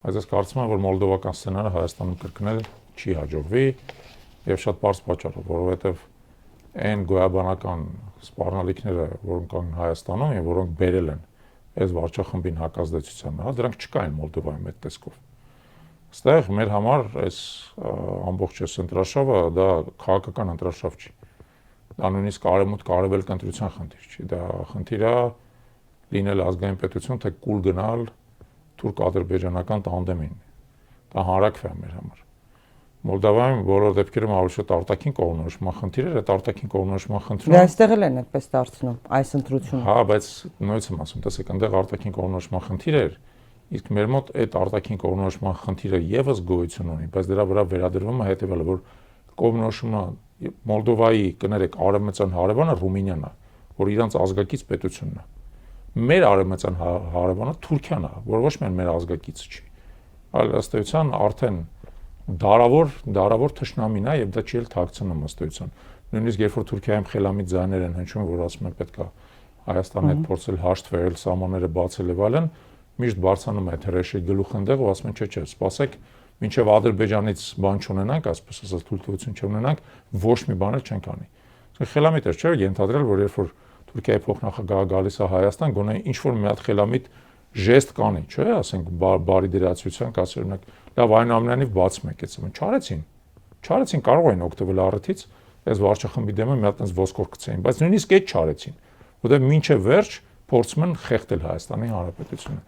Բայց ես կարծում եմ, որ մոլդովական սցենարը Հայաստանում կրկնել չի հաջողվի եւ շատ բարձ պատճառով, որովհետեւ այն գոյաբանական սպառնալիքները, որոնք կան Հայաստանում եւ որոնք բերել են այս վարչախմբին հակազդեցությանը, դրանք չկային Մոլդովայում այդ տեսքով։ Այստեղ մեր համար այս ամբողջ ընտրաշավը դա քաղաքական ընտրաշավ չի։ Դա նույնիսկ արևմուտք արևելք ընտրության խնդիր չի, դա խնդիր է լինել ազգային պետություն, թե կուլ գնալ թուրք-ադրբեջանական տանդեմին։ Դա հանրակրվե է մեր համար։ Մոլդովայում բոլոր դեպքերում ավելի շատ արտաքին կողմնորոշման խնդիր էր, այդ արտաքին կողմնորոշման խնդիրը Դե այստեղ էլ են այդպես դարձնում այս ընտրությունը։ Հա, բայց նույնիսկ եմ ասում, տեսեք, այնտեղ արտաքին կողմնորոշման խնդիր էր, իսկ մեր մոտ այդ արտաքին կողմնորոշման խնդիրը եւս գոյություն ունի, բայց դրա վրա վերադրվում է հետեւյալը, որ կողմնորոշումը Մոլդովայի, կներեք, արևմտյան հարևանը Ռումինիան է, որ իրանց ազգակից պետությունն է։ Մեր արևմտյան հարևանը Թուրքիան է, որ ոչ միայն մեր ազգակիցը չի, այլ ըստ էության արդեն դարավոր թշնամին է եւ դա չի էլ թաքցնում ըստ էության։ Նույնիսկ երբ որ Թուրքիայում խելամիտ ձայներ են հնչում, որ ասում են պետք է Հայաստանի հետ փորձել հաշտվել, սահմանները բացել եւ այլն, միշտ բարձրանում է թրեշի գլուխ ընդեղ ու ասում են չէ, սպասեք, մինչեւ Ադրբեջանից բան չունենանք, ասես ասած թույլտվություն չունենանք, ոչ մի բան էլ չենք անի։ Խելամիտ է, չէ՞, ենթադրել, որ երբ որ Թուրքիայի փոխնախագահը գալիս է Հայաստան, գոնե ինչ որ մի հատ խելամիտ ժեստ կանի, չէ՞, ասենք բարի դերացիության կասել օրինակ, լավ այնուամենայնիվ բացում եք, ասում են, չարեցին, կարող էին օգտվել առիթից, այս վարչախմբի դեմը մի հատ այնպես ոսկոր գցեին, բայց նույնիսկ այդ չարեցին, որտեղ մինչև վերջ փորձում են խեղդել Հայաստանի Հանրապետությունը։